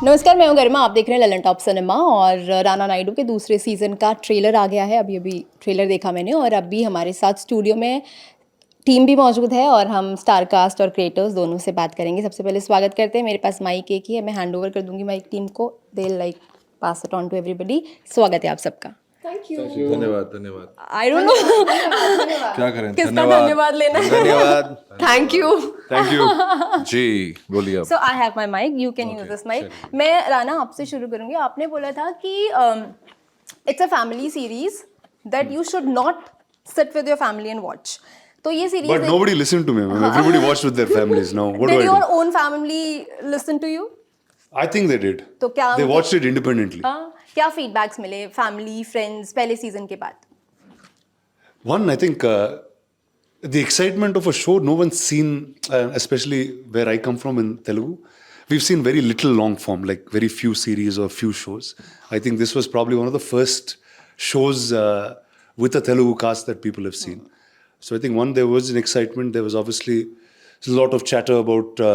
नमस्कार, मैं हूं गरिमा। आप देख रहे हैं ललन टॉप सिनेमा और राणा नायडू के दूसरे सीज़न का ट्रेलर आ गया है। अभी ट्रेलर देखा मैंने और अभी हमारे साथ स्टूडियो में टीम भी मौजूद है और हम स्टार कास्ट और क्रिएटर्स दोनों से बात करेंगे। सबसे पहले स्वागत करते हैं। मेरे पास माइक एक ही है, मैं हैंड ओवर कर दूंगी माइक टीम को। They like pass it on to everybody. स्वागत है आप सबका। Thank you. धन्यवाद। आई डोंट नो क्या करें, किसका धन्यवाद लेना है। धन्यवाद। थैंक यू जी बोलिए आप। So I have my mic, you can use this mic. मैं राना आपसे शुरू करूंगी। आपने बोला था कि it's a family series that you should not sit with your family and watch. तो ये series But nobody listened to me. Everybody watched with their families. Now, what Did do I your do? own family listen to you? I think they did. तो क्या They watched it independently. क्या feedbacks मिले family friends पहले season के बाद? One, I think the excitement of a show no one's seen, especially where I come from in Telugu. We've seen very little long form, like very few series or few shows. I think this was probably one of the first shows with a Telugu cast that people have seen. So I think one, there was an excitement. There was obviously a lot of chatter about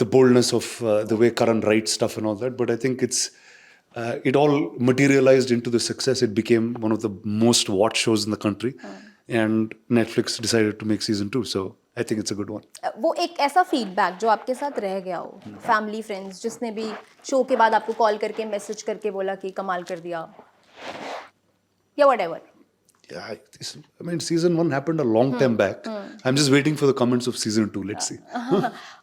the boldness of the way Karan writes stuff and all that. But I think it all materialized into the success. It became one of the most watched shows in the country. And Netflix decided to make season 2. So I think it's a good one. वो एक ऐसा feedback जो आपके साथ रह गया हो, family friends जिसने भी शो के बाद आपको कॉल करके मैसेज करके बोला कि कमाल कर दिया या whatever? Yeah, I mean, season 1 happened a long time back. I'm just waiting for the comments of season 2. Let's see.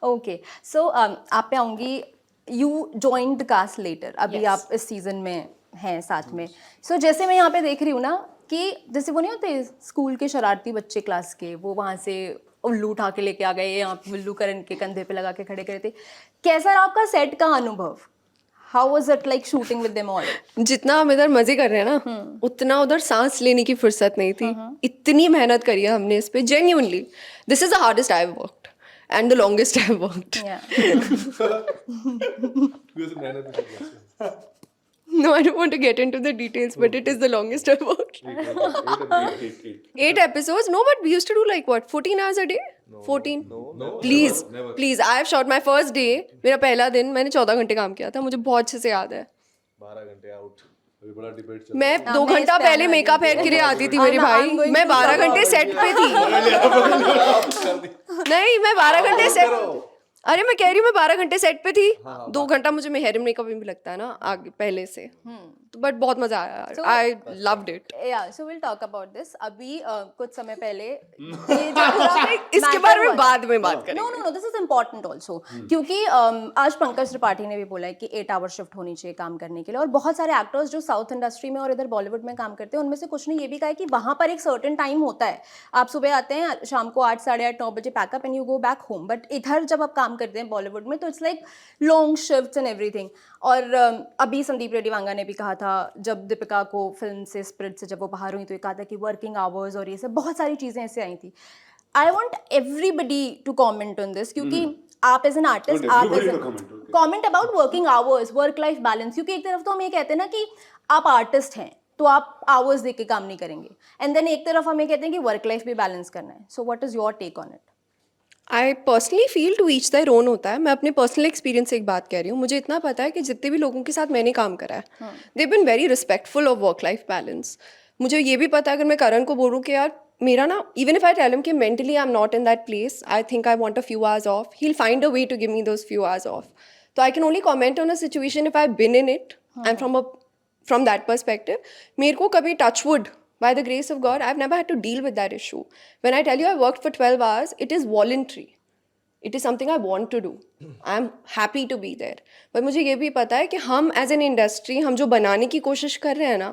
Okay so आप पे आऊँगी। You joined the cast letter, अभी आप इस सीजन में हैं साथ में। सो जैसे मैं यहाँ पे देख रही हूँ ना कि जैसे वो नहीं होते स्कूल के शरारती बच्चे क्लास के, वो वहाँ से उल्लू उठा के लेके आ गए, यहाँ पे उल्लू करण के कंधे पे लगा के खड़े करे थे। कैसा रहा आपका सेट का अनुभव? How was it like shooting with them all? जितना हम इधर मजे कर रहे हैं ना, उतना उधर सांस लेने की फुर्सत नहीं थी। इतनी मेहनत करी है हमने इस पे, genuinely this is the hardest I have worked and the longest I have worked. No, I don't want to get into the details, but it is the longest I've worked. 8 episodes? No, but we used to do like what, 14 hours a day? 14? No. Please. I have shot my first day. मेरा पहला दिन मैंने 14 घंटे काम किया था, मुझे बहुत अच्छे से याद है। 12 घंटे आउट। अभी बड़ा डिबेट चल मैं 2 घंटा पहले मेकअप हेयर के लिए आती थी मेरे भाई। मैं 12 घंटे सेट पे थी। नहीं, मैं 12 घंटे सेट, अरे मैं कह रही हूँ मैं 12 घंटे सेट पे थी। 2 घंटा मुझे हेयर मेकअप में भी लगता है ना आगे पहले से। तो बट बहुत मजा आया यार। I loved it. Yeah so will talk about this. अभी कुछ समय पहले इसके बारे में बाद में बात करेंगे। No this is important also, क्योंकि आज पंकज त्रिपाठी ने भी बोला है कि 8 आवर शिफ्ट होनी चाहिए काम करने के लिए। और बहुत सारे एक्टर्स जो साउथ इंडस्ट्री में और इधर बॉलीवुड में काम करते हैं, उनमें से कुछ ने ये भी कहा है कि वहाँ पर एक सर्टेन टाइम होता है। आप सुबह आते हैं, शाम को 8, साढ़े 8, 9 बजे pack up and you go back home. But इधर जब आप काम करते हैं बॉलीवुड में तो it's like long shifts and everything. और अभी संदीप रेड्डी वांगा ने भी कहा था, जब दीपिका को फिल्म से स्प्रिट से जब वो बाहर हुई तो ये कहा था कि वर्किंग आवर्स और ये सब बहुत सारी चीज़ें ऐसे आई थी। I want everybody to comment on this, क्योंकि आप एज एन आर्टिस्ट आप as comment about working hours, work life balance. क्योंकि एक तरफ तो हम ये कहते हैं ना कि आप आर्टिस्ट हैं तो आप आवर्स देख के काम नहीं करेंगे, एंड देन एक तरफ हम ये कहते हैं कि वर्क लाइफ भी बैलेंस करना है। So what is your take on it? I personally feel to each their own होता है। मैं अपने पर्सनल एक्सपीरियंस से एक बात कह रही हूँ। मुझे इतना पता है कि जितने भी लोगों के साथ मैंने काम करा है, they been very respectful of work life balance. मुझे ये भी पता है अगर मैं करण को बोलूँ कि यार मेरा ना, even if I tell him कि mentally I am not in that place, I think I want a few hours off, he will find a way to give me those few hours off. तो I can only comment on a situation if I been in it and from that perspective. मेरे को कभी touchwood, by the grace of God, I've never had to deal with that issue. When I tell you I worked for 12 hours, it is voluntary. It is something I want to do. I'm happy to be there. But मुझे ये भी पता है कि हम as an industry, हम जो बनाने की कोशिश कर रहे हैं ना,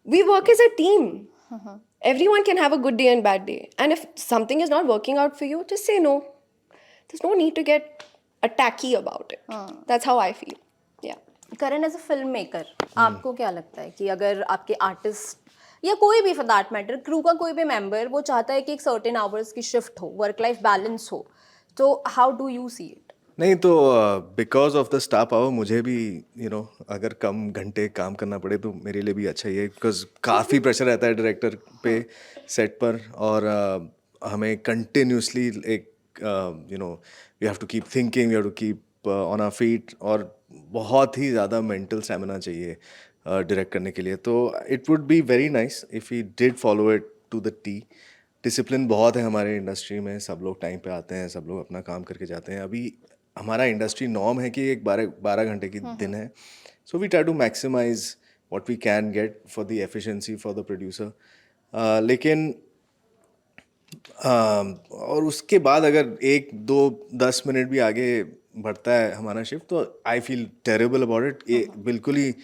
we work as a team. Everyone can have a good day and bad day. And if something is not working out for you, just say no. There's no need to get attacky about it. That's how I feel. Yeah. Karan as a filmmaker, आपको क्या लगता है कि अगर आपके artist या कोई भी फॉर दैट मैटर क्रू का कोई भी मेंबर वो चाहता है कि एक सर्टेन आवर्स की शिफ्ट हो, वर्क लाइफ बैलेंस हो, तो how do you see it? नहीं तो because of the staff hour मुझे भी अगर कम घंटे काम करना पड़े तो मेरे लिए भी अच्छा ही है, बिकॉज काफ़ी प्रेशर रहता है डायरेक्टर पे सेट पर। और हमें कंटिन्यूसली एक we have to keep thinking, we have to keep on our feet, और बहुत ही ज़्यादा मेंटल स्टेमिना चाहिए डायरेक्ट करने के लिए. तो it would be very nice if we did follow it to the T. Discipline बहुत है हमारे इंडस्ट्री में, सब लोग टाइम पे आते हैं, सब लोग अपना काम करके जाते हैं. अभी हमारा इंडस्ट्री नॉर्म है कि एक 12 घंटे की दिन है. So we try to maximise what we can get for the efficiency for the producer. लेकिन और उसके बाद अगर 1-2-10 मिनट भी आगे बढ़ता है हमारा शिफ्ट, तो I feel terrible about it. ये बिल्कुल ही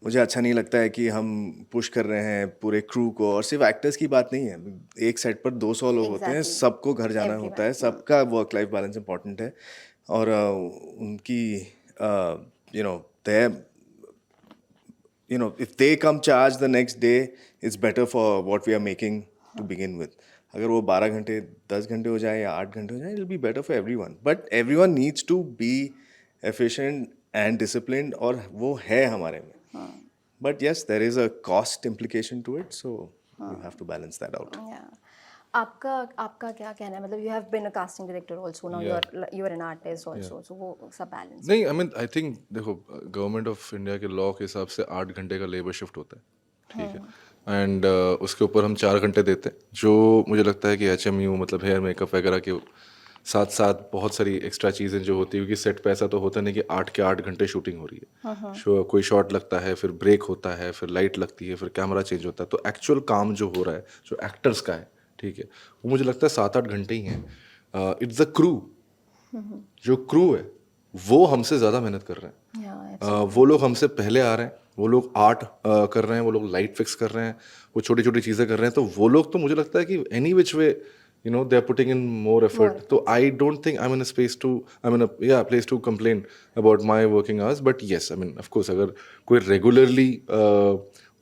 मुझे अच्छा नहीं लगता है कि हम पुश कर रहे हैं पूरे क्रू को. और सिर्फ एक्टर्स की बात नहीं है, एक सेट पर 200 लोग होते हैं, Exactly. सबको घर जाना होता है, सबका वर्क लाइफ बैलेंस इंपॉर्टेंट है. और उनकी दे if they come charge the next day, it's better for what we are making to begin with. अगर वो 12 घंटे 10 घंटे हो जाए या 8 घंटे हो जाए, it'll be better for everyone. But everyone needs to be efficient and disciplined, और वो है हमारे में. But yes, there is a cost implication to it, so you have to balance that out. Yeah. आपका क्या कहना है, मतलब you have been a casting director also, now you are an artist also, so वो सब balance. नहीं, I mean I think देखो, government of India के लॉ के हिसाब से 8 घंटे का लेबर शिफ्ट होता है, ठीक है. एंड उसके ऊपर हम 4 घंटे देते हैं, जो मुझे लगता है कि HMU मतलब हेयर मेकअप वगैरह के साथ साथ बहुत सारी एक्स्ट्रा चीज़ें जो होती है, क्योंकि सेट पे ऐसा तो होता नहीं कि 8 के 8 घंटे शूटिंग हो रही है. कोई शॉट लगता है, फिर ब्रेक होता है, फिर लाइट लगती है, फिर कैमरा चेंज होता है. तो एक्चुअल काम जो हो रहा है, जो एक्टर्स का है, ठीक है, वो मुझे लगता है 7-8 घंटे ही हैं. इट्स द क्रू, जो क्रू है वो हमसे ज़्यादा मेहनत कर रहे हैं. वो लोग हमसे पहले आ रहे हैं, वो लोग आर्ट कर रहे हैं, वो लोग लाइट फिक्स कर रहे हैं, वो छोटी छोटी चीज़ें कर रहे हैं. तो वो लोग तो मुझे लगता है कि any which way they are putting in more effort. So I don't think I'm in a place to complain about my working hours. But yes, I mean, of course, अगर कोई regularly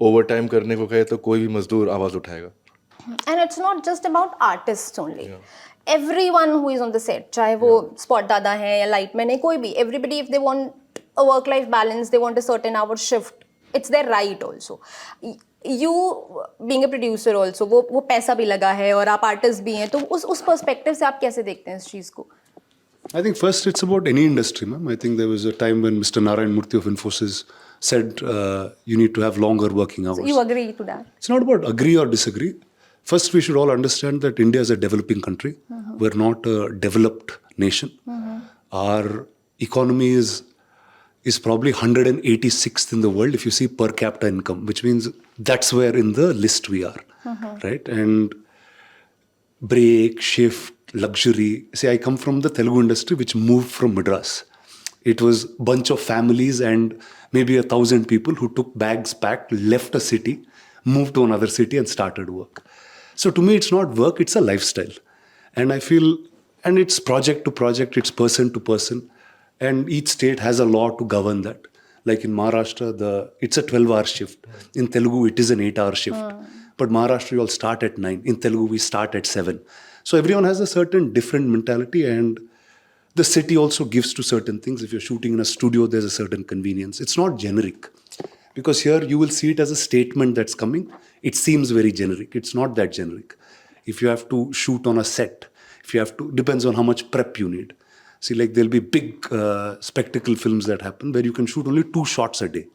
overtime करने को कहे तो कोई भी मजदूर आवाज़ उठाएगा. And it's not just about artists only. Everyone who is on the set, चाहे वो spot दादा है या light मैन है, कोई भी, everybody, if they want a work-life balance, they want a certain hour shift, it's their right also. You being a producer also, वो पैसा भी लगा है और आप आर्टिस्ट भी हैं, तो उस पर्सपेक्टिव से आप कैसे देखते हैं इस चीज़ को? I think first it's about any industry, ma'am. I think there was a time when Mr. Narayan Murthy of Infosys said you need to have longer working hours. So you agree to that? It's not about agree or disagree. First, we should all understand that India is a developing country. We're not a developed nation. Our economy is probably 186th in the world if you see per capita income, which means that's where in the list we are, right? And break, shift, luxury. See, I come from the Telugu industry, which moved from Madras. It was a bunch of families and maybe 1,000 people who took bags packed, left a city, moved to another city and started work. So to me, it's not work, it's a lifestyle. And I feel, and it's project to project, it's person to person. And each state has a law to govern that. Like in Maharashtra, it's a 12-hour shift. In Telugu, it is an 8-hour shift. But Maharashtra, you all start at 9. In Telugu, we start at 7. So everyone has a certain different mentality, and the city also gives to certain things. If you're shooting in a studio, there's a certain convenience. It's not generic. Because here, you will see it as a statement that's coming. It seems very generic. It's not that generic. If you have to shoot on a set, depends on how much prep you need. See, like there'll be big spectacle films that happen where you can shoot only 2 shots a day.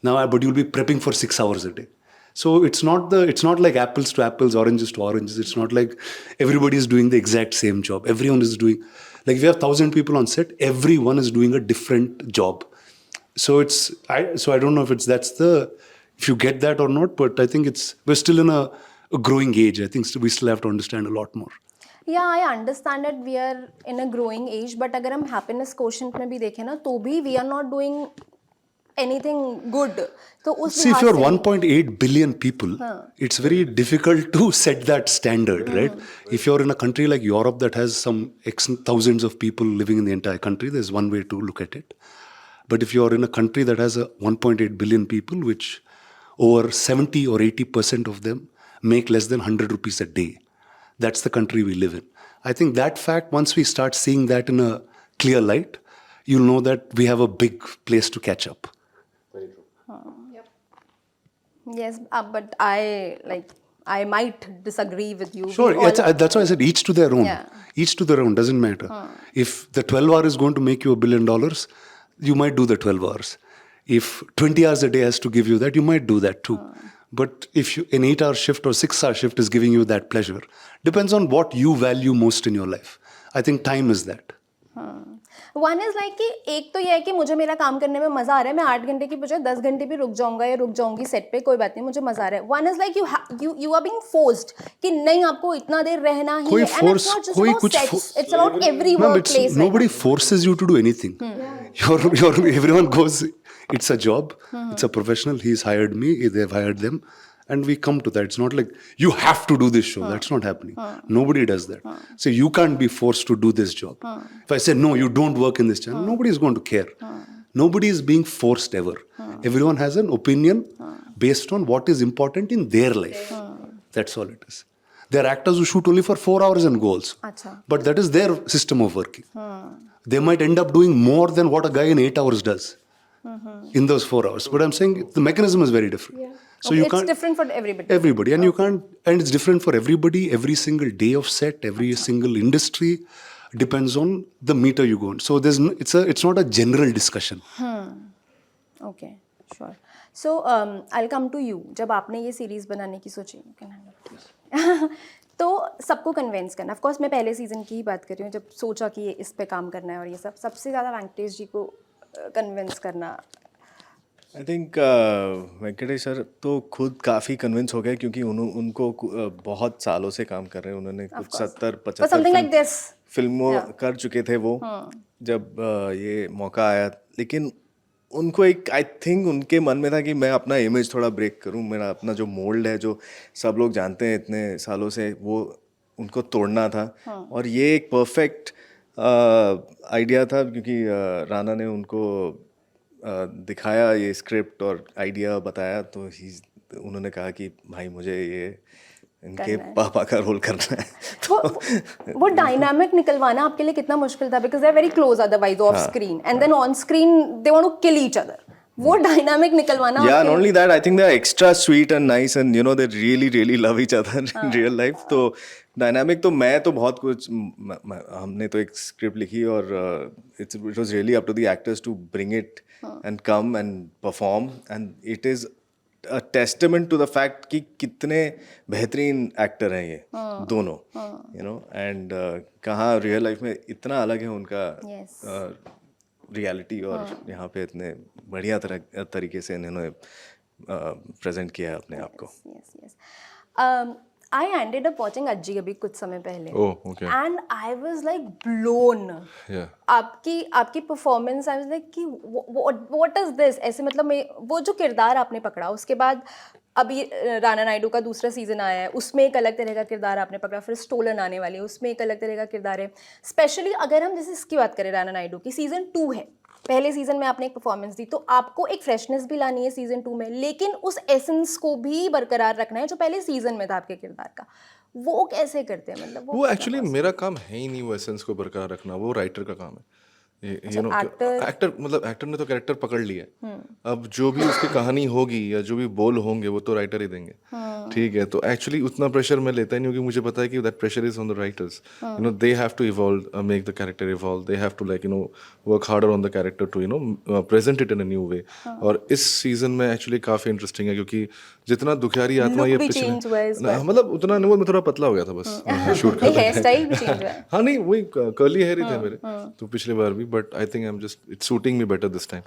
Now, but you'll be prepping for 6 hours a day. So it's not like apples to apples, oranges to oranges. It's not like everybody is doing the exact same job. Everyone is doing, like if you have 1,000 people on set, everyone is doing a different job. So I don't know if you get that or not, but I think we're still in a growing age. I think we still have to understand a lot more. Yeah, I understand that we are in a growing age, but अगर हम happiness quotient में भी देखें ना, तो भी we are not doing anything good. तो उस See, if you're 1.8 billion people, it's very difficult to set that standard, right? If you're in a country like Europe that has some thousands of people living in the entire country, there's one way to look at it. But if you're in a country that has 1.8 billion people, which over 70 or 80% of them make less than 100 rupees a day, that's the country we live in. I think that fact, once we start seeing that in a clear light, you'll know that we have a big place to catch up. Very true. Yes, but I might disagree with you. Sure, that's why I said each to their own. Yeah. Each to their own, doesn't matter. If the 12 hour is going to make you $1 billion, you might do the 12 hours. If 20 hours a day has to give you that, you might do that too. But if an 8-hour shift or 6-hour shift is giving you that pleasure, depends on what you value most in your life. I think time is that. One is like कि एक तो ये है कि मुझे मेरा काम करने में मजा आ रहा है, मैं 8 घंटे की बजाय 10 घंटे भी रुक जाऊंगा या रुक जाऊंगी सेट पे, कोई बात नहीं, मुझे मजा आ रहा है. One is like you are being forced कि नहीं आपको इतना देर रहना ही है. And it's not just about sets, it's about every workplace. Nobody forces you to do anything. Everyone goes, it's a job, it's a professional, he's hired me, they've hired them, and we come to that. It's not like you have to do this show. That's not happening. Nobody does that. So you can't be forced to do this job. If I say no, you don't work in this channel, nobody is going to care. Nobody is being forced ever. Everyone has an opinion based on what is important in their life. That's all it is. There are actors who shoot only for 4 hours and go also. Achha. But that is their system of working. They might end up doing more than what a guy in 8 hours does in those 4 hours. But I'm saying the mechanism is very different. So Okay, you it's can't. different for everybody. Everybody, and you can't, and it's different for everybody. Every single day of set, every single industry depends on the meter you go on. So there's no, it's not a general discussion. Okay sure. So I come to you. जब आपने ये series बनाने की सोची तो सबको convince करना, of course मैं पहले सीजन की ही बात कर रही हूँ, जब सोचा कि ये इस पे काम करना है और ये सब, सबसे ज़्यादा वेंकटेश जी को कन्विंस करना. आई थिंक वेंकटेश सर तो खुद काफ़ी कन्विंस हो गए क्योंकि उनको बहुत सालों से काम कर रहे हैं. उन्होंने कुछ 70-75 something like this. फिल्मों कर चुके थे वो जब ये मौका आया. लेकिन उनको एक आई थिंक उनके मन में था कि मैं अपना इमेज थोड़ा ब्रेक करूं, मेरा अपना जो मोल्ड है जो सब लोग जानते हैं इतने सालों से, वो उनको तोड़ना था. और ये एक परफेक्ट आइडिया था क्योंकि राणा ने उनको दिखाया ये स्क्रिप्ट और आइडिया बताया, तो उन्होंने कहा कि भाई मुझे ये इनके पापा का रोल करना है. वो डायनामिक निकलवाना आपके लिए कितना मुश्किल था, because they are very close otherwise off screen and then on screen they want to kill each other. वो डायनामिक निकलवाना. Yeah, not only that, I think they are extra sweet and nice and you know they really love each other in real life. तो dynamic तो मैं तो बहुत कुछ हमने तो एक स्क्रिप्ट लिखी और it was really up to the actors to bring it and come and perform, and it is a testament to the fact कि कितने बेहतरीन एक्टर हैं ये दोनों, you know, and कहाँ रियल लाइफ में इतना अलग है उनका रियलिटी और यहाँ पे इतने बढ़िया तरीके से इन्होंने प्रेजेंट किया है अपने आप को. I ended up watching अज्जी अभी कुछ समय पहले. Oh, okay. And I was like blown. Yeah. आपकी परफॉर्मेंस, I was like कि what is this? ऐसे मतलब वो जो किरदार आपने पकड़ा, उसके बाद अभी राणा नायडू का दूसरा सीजन आया है, उसमें एक अलग तरह का किरदार आपने पकड़ा, फिर स्टोलन आने वाली है, उसमें एक अलग तरह का किरदार है. स्पेशली अगर हम जैसे इसकी बात करें राणा नायडू की, सीजन 2 है, पहले सीजन में आपने एक परफॉर्मेंस दी, तो आपको एक फ्रेशनेस भी लानी है सीजन 2 में, लेकिन उस एसेंस को भी बरकरार रखना है जो पहले सीजन में था आपके किरदार का. वो कैसे करते हैं, मतलब वो एक्चुअली मेरा काम है ही नहीं वो एसेंस को बरकरार रखना, वो राइटर का काम है. यू नो एक्टर मतलब एक्टर ने तो कैरेक्टर पकड़ लिया है, अब जो भी उसकी कहानी होगी या जो भी बोल होंगे वो तो राइटर ही देंगे. ठीक है, तो एक्चुअली उतना प्रेशर मैं लेता ही नहीं क्योंकि मुझे पता है कि that pressure is on the writers. You know they have to evolve, make the character evolve, they have to like you know work harder on the character to you know present it in a new way. और इस season में actually काफी interesting है क्योंकि जितना दुखियारी आत्मा ये पिछले मतलब उतना नहीं, मैं थोड़ा पतला हो गया था बस शूट करते हेयर स्टाइल भी चेंज हुआ है. हाँ नहीं वही कर्ली हेयर ही थे मेरे तो पिछले बार भी, but I think I am just it's suiting me better this time.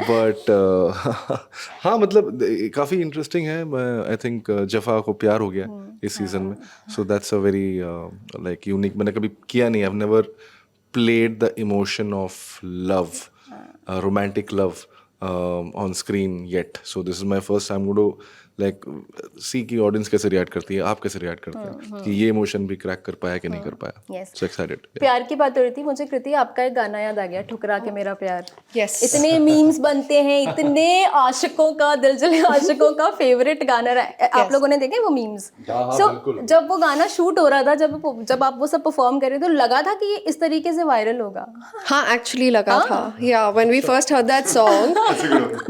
But हाँ मतलब काफ़ी इंटरेस्टिंग है. आई थिंक जफ़ा को प्यार हो गया इस सीजन में, so that's a very like unique. मैंने कभी किया नहीं, I have never played the emotion of love, romantic love on screen yet, so this is my first time going to like see कि ऑडियंस कैसे react करती है, आप कैसे रिएक्ट करते हैं कि ये इमोशन भी क्रैक कर पाया कि नहीं कर पाया. Yes. So excited. प्यार की बात हो रही थी, मुझे कृति आपका एक गाना याद आ गया, ठुकरा के मेरा प्यार. Yes. इतने मीम्स बनते हैं, इतने आशिकों का, दिल जले आशिकों का फेवरेट गाना रहा. आप लोगों ने देखे वो मीम्स? सो जब वो गाना शूट हो रहा था, जब आप वो सब परफॉर्म कर रहे थे, तो लगा था कि ये इस तरीके से वायरल होगा? हाँ एक्चुअली लगा था. Yeah when we first heard that song,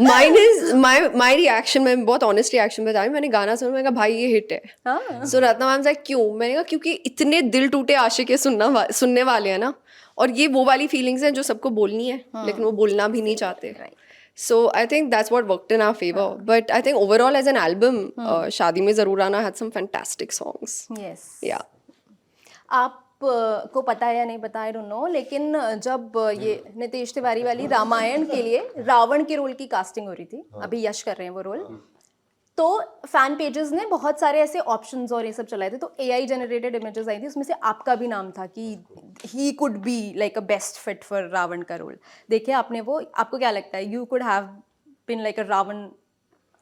my reaction, मैं बहुत ऑनेस्ट रिएक्शन रिएक्शन बताया, मैंने गाना सुना, मैंने कहा भाई ये हिट है. हाँ. सो रत्ना मैम से क्यों, मैंने कहा क्योंकि इतने दिल टूटे आशिक सुनने वाले हैं ना, और ये वो वाली फीलिंग्स हैं जो सबको बोलनी है लेकिन वो बोलना भी नहीं चाहते. So I think that's what worked in our favor. But I think overall as an album, शादी में ज़रूर आना had some fantastic songs. Yes. Yeah. आप को पता है या नहीं पता, आई डोंट नो, लेकिन जब ये नितेश तिवारी वाली रामायण के लिए रावण के रोल की कास्टिंग हो रही थी, अभी यश कर रहे हैं वो रोल, तो फैन पेजेस ने बहुत सारे ऐसे ऑप्शंस और ये सब चलाए थे, तो AI जनरेटेड इमेजेस आई थी, उसमें से आपका भी नाम था कि he could be like a best fit for Ravan का रोल. देखिए आपने वो, आपको क्या लगता है, you could have been like a Ravan?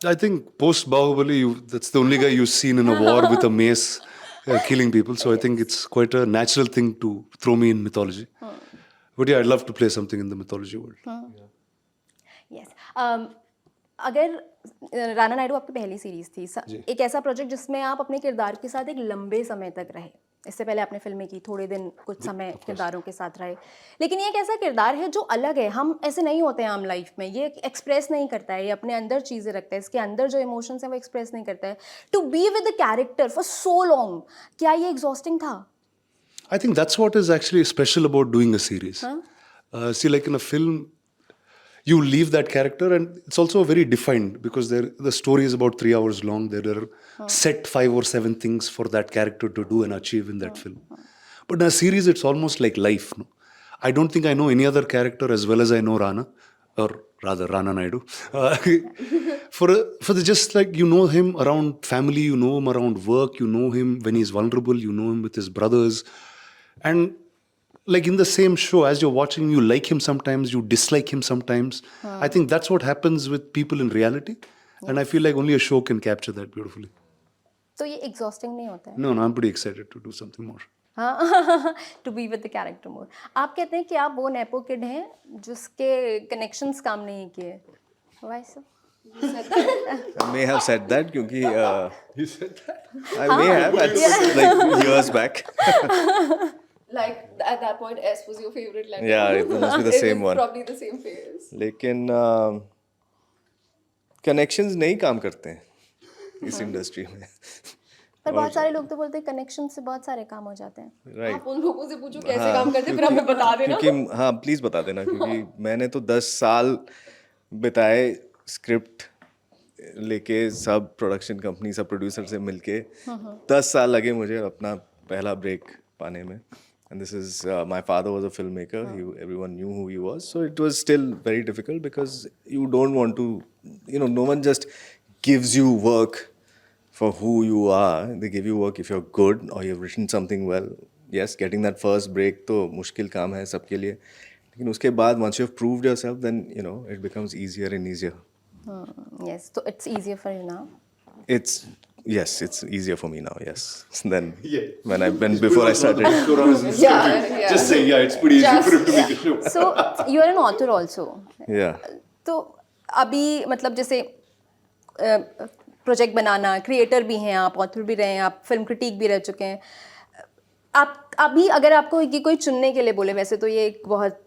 I think post Bahubali, that's the only guy you've seen in a war with a mace killing people. So I think it's quite a natural thing to throw me in mythology. But yeah, I'd love to play something in the mythology world. Yes. अगर राणा नायडू आपकी पहली series थी, एक ऐसा project जिसमें आप अपने किरदार के साथ एक लंबे समय तक रहे, इससे पहले आपने फिल्में की, थोड़े दिन कुछ समय किरदारों के साथ रहे, लेकिन ये एक ऐसा किरदार है जो अलग है, हम ऐसे नहीं होते हैं आम लाइफ में, ये एक्सप्रेस नहीं करता है, ये अपने अंदर चीज़ें रखता है, इसके अंदर जो इमोशंस हैं वो एक्सप्रेस नहीं करता है. To be with the character for so long, क्या ये एग्जॉस्टिंग था? I think that's what is actually special about doing a series. See, like in a film, you leave that character, and it's also very defined because the story is about 3 hours long. There are set 5 or 7 things for that character to do and achieve in that film. But in a series, it's almost like life. No? I don't think I know any other character as well as I know Rana, or rather Rana Naidu. For the just like you know him around family, you know him around work, you know him when he's vulnerable, you know him with his brothers, and like in the same show, as you're watching, you like him sometimes, you dislike him sometimes. I think that's what happens with people in reality, and I feel like only a show can capture that beautifully. तो ये exhausting नहीं होता है? No, I'm pretty excited to do something more. हाँ, to be with the character more. आप कहते हैं कि आप वो नेपो किड हैं जिसके कनेक्शंस काम नहीं किए. Why so? I may have said that क्योंकि you said that? I may have like years back. Like at that point, S was your favorite letter. Yeah, it must be the same one. Probably the same phase. लेकिन connections नहीं काम करते हैं इस industry में. पर बहुत सारे लोग तो बोलते हैं कनेक्शन से बहुत सारे काम हो जाते हैं. राइट. आप उन लोगों से पूछो कैसे काम करते हैं, फिर हमें बता देना. क्योंकि हाँ प्लीज़ बता देना, क्योंकि मैंने तो 10 साल बिताए स्क्रिप्ट लेके, सब प्रोडक्शन कंपनी, सब प्रोड्यूसर से मिलके 10 साल लगे मुझे अपना पहला ब्रेक पाने में. And this is my father was a filmmaker. Everyone knew who he was, so it was still very difficult because you don't want to, no one just gives you work for who you are. They give you work if you're good or you've written something well. Yes, getting that first break तो मुश्किल काम है सबके लिए, लेकिन उसके बाद once you've proved yourself, then it becomes easier and easier. Yes, so it's easier for you now. Yes, it's easier for me now. Yes, than when before I started. Yeah. Just say it's pretty easy for him to make a show. So you are an author also. Yeah. तो अभी मतलब जैसे project बनाना, creator भी हैं आप, author भी रहे हैं आप, फिल्म क्रिटिक भी रह चुके हैं आप. अभी अगर आपको ये कोई चुनने के लिए बोले, वैसे तो ये एक बहुत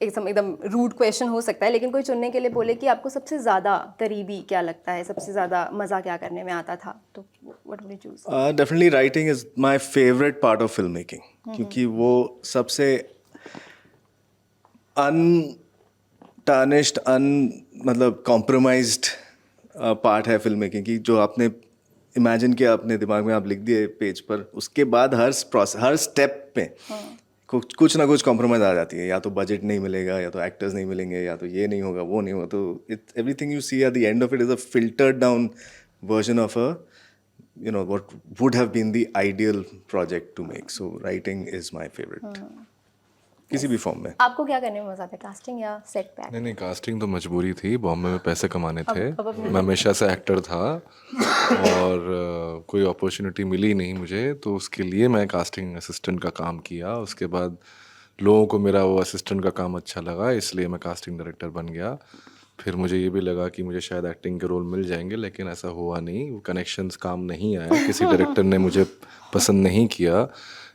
एकदम रूड क्वेश्चन हो सकता है, लेकिन कोई चुनने के लिए बोले कि आपको सबसे ज़्यादा करीबी क्या लगता है, सबसे ज़्यादा मज़ा क्या करने में आता था, तो what would you choose? Definitely writing is my favorite part of filmmaking. क्योंकि वो सबसे untarnished, मतलब compromised पार्ट है फिल्म मेकिंग की, जो आपने इमेजिन किया अपने दिमाग में, आप लिख दिए पेज पर, उसके बाद हर स्टेप पे कुछ ना कुछ कॉम्प्रोमाइज़ आ जाती है. या तो बजट नहीं मिलेगा, या तो एक्टर्स नहीं मिलेंगे, या तो ये नहीं होगा, वो नहीं होगा. तो everything you see at the end of it is a filtered down version of a what would have been the ideal project to make. So writing is my favorite. किसी भी फॉर्म में. आपको क्या करने में मजा आता है, कास्टिंग या सेट पैक? नहीं, कास्टिंग तो मजबूरी थी, बॉम्बे में पैसे कमाने थे. मैं हमेशा से एक्टर था और कोई अपॉर्चुनिटी मिली नहीं मुझे, तो उसके लिए मैं कास्टिंग असिस्टेंट का काम किया. उसके बाद लोगों को मेरा वो असिस्टेंट का काम अच्छा लगा, इसलिए मैं कास्टिंग डायरेक्टर बन गया. फिर मुझे ये भी लगा कि मुझे शायद एक्टिंग के रोल मिल जाएंगे, लेकिन ऐसा हुआ नहीं. वो कनेक्शंस काम नहीं आया, किसी डायरेक्टर ने मुझे पसंद नहीं किया.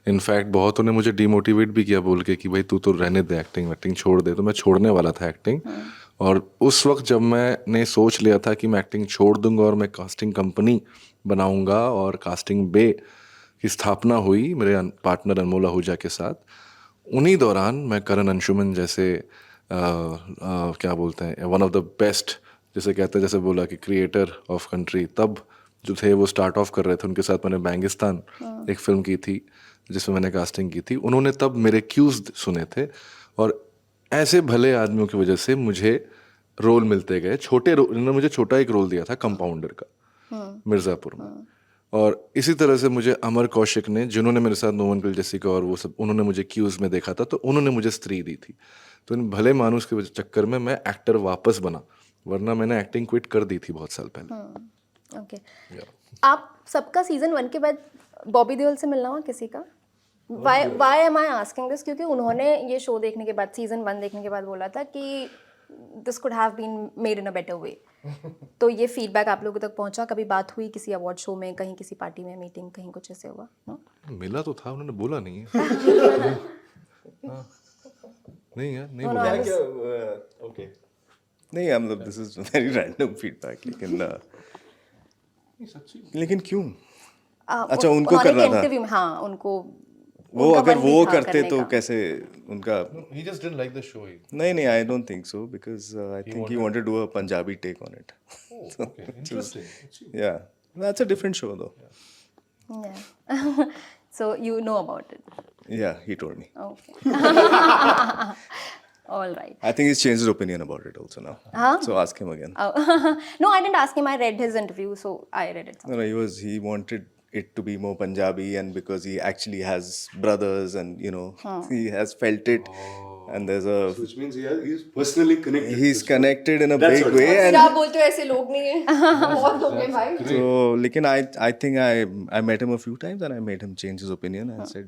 इनफैक्ट बहुतों ने मुझे डीमोटिवेट भी किया बोल के कि भाई तू तो रहने दे, एक्टिंग छोड़ दे. तो मैं छोड़ने वाला था एक्टिंग, और उस वक्त जब मैंने सोच लिया था कि मैं एक्टिंग छोड़ दूंगा और मैं कास्टिंग कंपनी बनाऊंगा और कास्टिंग बे की स्थापना हुई मेरे पार्टनर अनमोल आहूजा के साथ, उन्हीं दौरान मैं करण अंशुमन जैसे क्या बोलते हैं, वन ऑफ द बेस्ट, जैसे कहते हैं, जैसे बोला कि क्रिएटर ऑफ कंट्री, तब जो थे वो स्टार्ट ऑफ कर रहे थे, उनके साथ मैंने बैंगिस्तान एक फिल्म की थी जिसमें मैंने कास्टिंग की थी। उन्होंने तब मेरे क्यूज सुने थे और ऐसे भले आदमियों की वजह से मुझे रोल मिलते गए। उन्होंने मुझे छोटा एक रोल दिया था कंपाउंडर का मिर्ज़ापुर में, और इसी तरह से मुझे अमर कौशिक ने, जिन्होंने मेरे साथ नो वन किल्ड जेसिका और वो सब, उन्होंने मुझे क्यूज में देखा था तो उन्होंने मुझे स्त्री दी थी। तो इन भले मानुस के चक्कर में मैं एक्टर वापस बना, वरना मैंने एक्टिंग क्विट कर दी थी बहुत साल पहले। ओके, आप सबका सीजन 1 के बाद बॉबी देओल से मिलना हुआ किसी का? Why am I asking this? क्योंकि उन्होंने ये शो देखने के बाद, सीजन 1 देखने के बाद बोला था कि this could have been made in a better way. तो ये फीडबैक आप लोगों तक पहुंचा? कभी बात हुई किसी अवार्ड शो में, कहीं किसी पार्टी में, मीटिंग, कहीं कुछ ऐसे हुआ? No? मिला तो था, उन्होंने बोला नहीं है। हाँ। नहीं यार, नहीं बोला। ओके, नहीं मतलब this is very random feedback, लेकिन क्यों? अच्छा, उनको करना था इंटरव्यू में, हाँ उनको, वो उनका अगर मन भी वो था करते करने तो का। कैसे उनका? He just didn't like the show. नहीं, I don't think so, because I think he wanted to do a Punjabi take on it. Okay, interesting. Yeah that's a different show though. Yeah. So you know about it. Yeah he told me. Okay. All right. I think he's changed his opinion about it also now. Huh? So ask him again. Oh. No, I didn't ask him. I read his interview, so I read it. No, he wanted it to be more Punjabi, and because he actually has brothers, and he has felt it, and there's a Which means he's personally connected. he's connected in a That's big what- way, फिर and आप बोलते हो ऐसे लोग नहीं हैं, बहुत लोग हैं भाई। so लेकिन I think I met him a few times, and I made him change his opinion and said,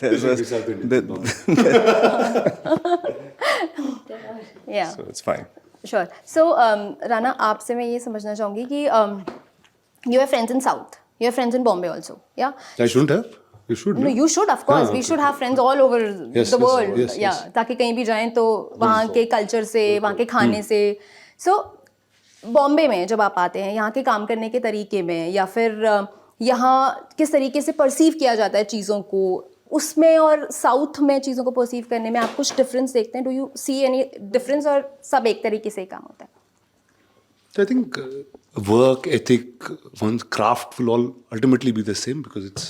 there's Yeah. so it's fine. Sure. So, Rana, आपसे मैं ये समझना चाहूँगी कि you have friends in South. You have friends in Bombay also. Yeah. I shouldn't have. You should. No, you should, of course. We should have friends all over Yes, the yes, world. yes, Yeah. yes. ताकि कहीं भी जाएं तो वहाँ के culture से, वहाँ के खाने से. So, बॉम्बे में जब आप आते हैं, यहाँ के काम करने के तरीके में, या फिर यहाँ किस तरीके से परसीव किया जाता है चीज़ों को, उसमें और साउथ में चीज़ों को परसीव करने में आप कुछ डिफरेंस देखते हैं? Do you see any difference, और सब एक तरीके से ही काम होता है? So I think work ethic, one's craft will all ultimately be the same because it's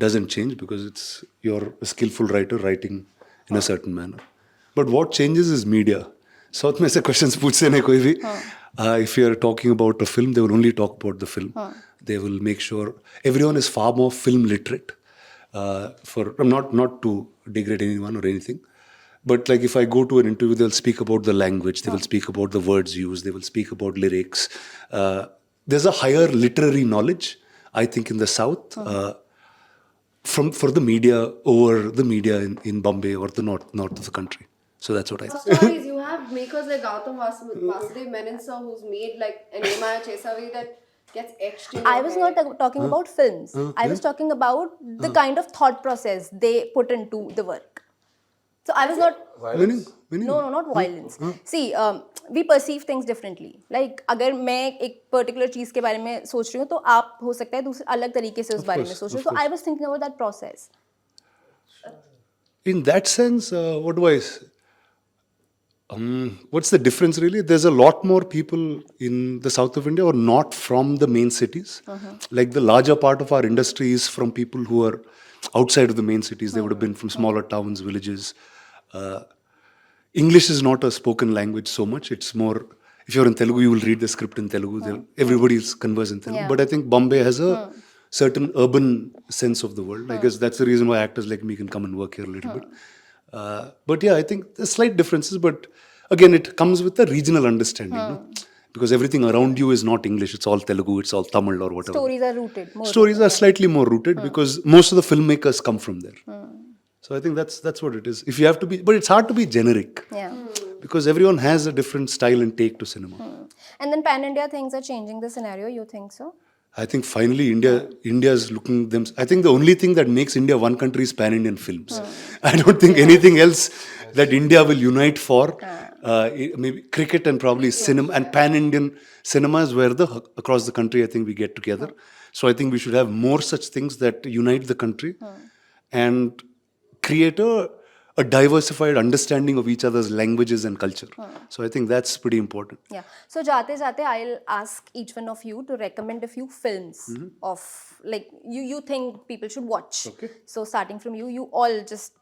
doesn't change because you're a skillful writer writing in a certain manner. But what changes is media. South में से questions पूछते नहीं कोई भी. If you're talking about a film, they will only talk about the film. They will make sure everyone is far more film literate. Not to degrade anyone or anything. But like if I go to an interview, they'll speak about the language, they will speak about the words used, they will speak about lyrics. There's a higher literary knowledge, I think, in the South for the media over the media in Bombay or the north of the country. So that's what I think. Stories, you have makers like Gautam Vasudev Menon sir, who's made like an Emaya Chesavi that gets etched in I your was head. not talking about films. I was talking about the kind of thought process they put into the work. So I was not... Meaning? No, not violence. See, we perceive things differently. Like, अगर मैं एक particular चीज़ के बारे में सोच रही हूँ, तो आप हो सकता है दूसरे अलग तरीके से उस बारे में सोच रहे हो. So I was thinking about that process. In that sense, what do I say? What's the difference really? There's a lot more people in the south of India who are not from the main cities. Like the larger part of our industry is from people who are outside of the main cities. They would have been from smaller towns, villages. English is not a spoken language so much. It's more, if you're in Telugu, you will read the script in Telugu. Everybody converse in Telugu. Yeah. But I think Bombay has a certain urban sense of the world. I guess that's the reason why actors like me can come and work here a little bit. But yeah, I think there's slight differences. But again, it comes with a regional understanding. No? Because everything around you is not English. It's all Telugu, it's all Tamil or whatever. Stories are rooted. More Stories are slightly more rooted because most of the filmmakers come from there. So I think that's what it is. If you have to be, but it's hard to be generic. Yeah. Because everyone has a different style and take to cinema. And then pan-India things are changing the scenario, you think so? I think finally India's looking them. I think the only thing that makes India one country is pan-Indian films. I don't think anything else that India will unite for maybe cricket and probably cinema and pan-Indian cinemas where across the country I think we get together. So I think we should have more such things that unite the country and create a diversified understanding of each other's languages and culture. So I think that's pretty important. Yeah. So जाते जाते I'll ask each one of you to recommend a few films of like you think people should watch. Okay. So starting from you, you all just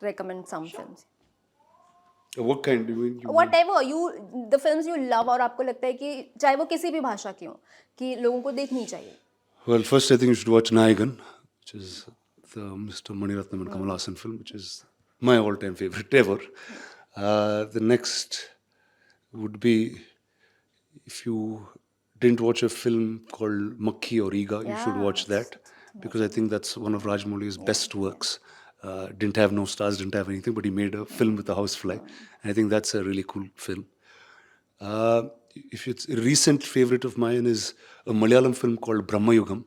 recommend some films. What kind do you mean? Whatever the films you love और आपको लगता है कि चाहे वो किसी भी भाषा की हो कि लोगों को देखनी चाहिए. Well, first I think you should watch Nayagan, which is the Mr. Mani Ratnam and Kamal Haasan film, which is my all-time favorite ever. The next would be, if you didn't watch a film called Makhi or Iga, you should watch that, because I think that's one of Rajamouli's best works. Didn't have no stars, didn't have anything, but he made a film with a housefly, and I think that's a really cool film. If it's a recent favorite of mine is a Malayalam film called Brahmayugam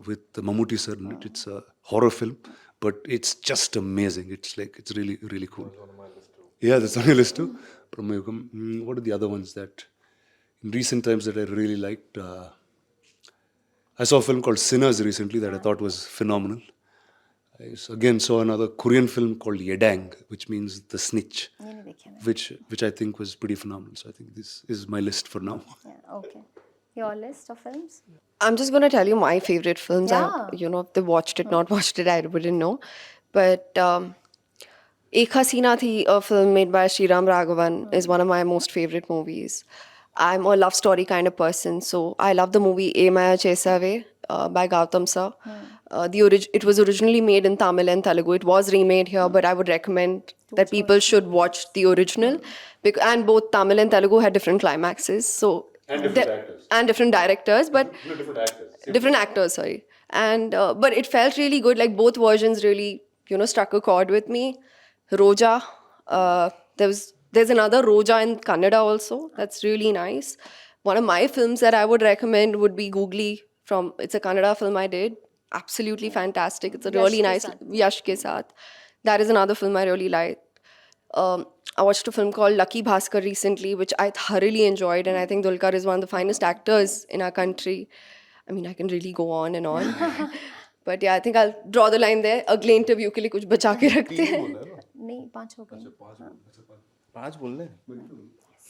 with Mammootty sir in it. It's a horror film, but it's just amazing. It's really, really cool. Yeah, that's on your list too. Brahmayugam. What are the other ones that in recent times that I really liked? I saw a film called Sinners recently that I thought was phenomenal. I again saw another Korean film called Yedang, which means the snitch, which I think was pretty phenomenal. So I think this is my list for now. Yeah, okay. Your list of films? I'm just going to tell you my favorite films. Yeah. If they watched it, not watched it, I wouldn't know. But Ek Hasina Thi, a film made by Sriram Raghavan, is one of my most favorite movies. I'm a love story kind of person, so I love the movie A Maya Chesave by Gautam sir. It was originally made in Tamil and Telugu. It was remade here, but I would recommend that people should watch the original. And both Tamil and Telugu had different climaxes. So and different actors. And different directors, but different actors, sorry. And but it felt really good. Like both versions really, struck a chord with me. Roja, there's another Roja in Kannada also. That's really nice. One of my films that I would recommend would be Googly. It's a Kannada film I did. Absolutely fantastic. It's a really nice Yash Ke Saath. That is another film I really like. I watched a film called Lucky Bhaskar recently, which I thoroughly enjoyed, and I think Dulquer is one of the finest actors in our country. I mean, I can really go on and on. But yeah, I think I'll draw the line there. Agle interview के लिए कुछ बचा के रखते हैं. नहीं 5 हो गए. 5 बोलने.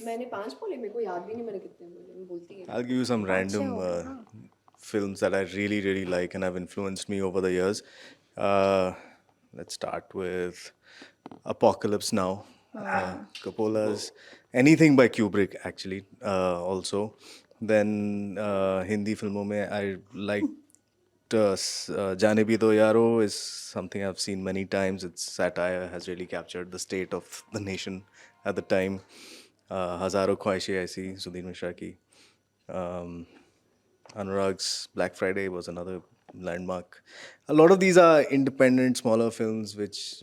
मैंने 5 बोले, मेरे को याद भी नहीं मैंने कितने बोले. मैं बोलती है. I'll give you some random films that I really, really like and have influenced me over the years. Let's start with Apocalypse Now, Coppola's, anything by Kubrick actually also. Then Hindi filmon mein I liked Jaane Bhi Do Yaro is something I've seen many times. Its satire has really captured the state of the nation at the time. Hazaro Khwaishein Aisi, Sudhir Mishra ki. Anurag's Black Friday was another landmark. A lot of these are independent, smaller films which,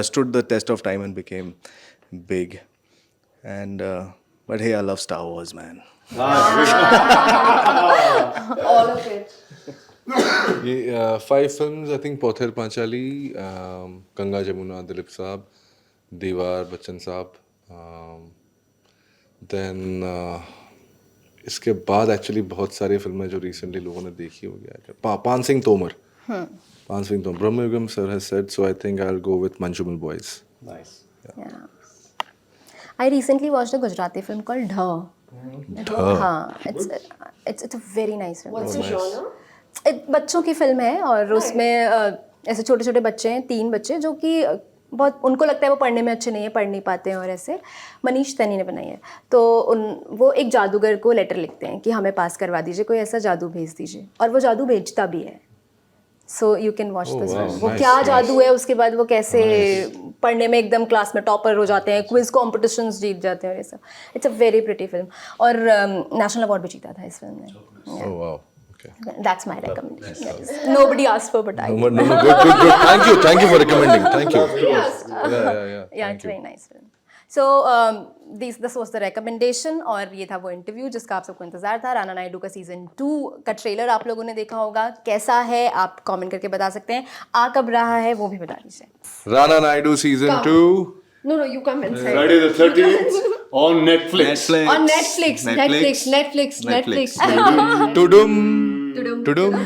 stood the test of time and became big. And but hey, I love Star Wars, man. All of it. 5 films, I think Pother Panchali, Ganga Jamuna, Dilip Saab, Diwar, Bachchan Saab. Then इसके बाद actually बहुत सारी फिल्में जो recently लोगों ने देखी होगी. पान Singh Tomar. Brahmayugam sir has said, so I think I'll go with Manjumal Boys. Nice. Yeah. I recently watched a Gujarati film called Dha. हाँ, it's a very nice film. What's the genre? बच्चों की film है और उसमें ऐसे छोटे छोटे बच्चे हैं 3 बच्चे जो कि बहुत उनको लगता है वो पढ़ने में अच्छे नहीं है, पढ़ नहीं पाते हैं और ऐसे मनीष तैनी ने बनाई है. तो वो एक जादूगर को लेटर लिखते हैं कि हमें पास करवा दीजिए, कोई ऐसा जादू भेज दीजिए, और वो जादू भेजता भी है. So you can watch this. वो क्या जादू है, उसके बाद वो कैसे पढ़ने में एकदम क्लास में टॉपर हो जाते हैं, क्विज कॉम्पिटिशंस जीत जाते हैं और ये सब. It's a very pretty film और नेशनल अवार्ड भी जीता था इस फिल्म ने. Oh wow. That's my recommendation. Yes. Nobody asked for, but I. No, good. Thank you for recommending. Thank you. Yeah, Yeah, it's a very nice film. So this was the recommendation और ये था वो interview जिसका आप सबको इंतजार था। राणा नायडू का सीजन 2 का ट्रेलर आप लोगों ने देखा होगा, कैसा है आप कमेंट करके बता सकते हैं। आ कब रहा है वो भी बता दीजिए। Rana Naidu season 2 No, you come inside. Friday the 13th on Netflix. On Netflix. Netflix. Netflix. Tudum. Tudum. Tudum.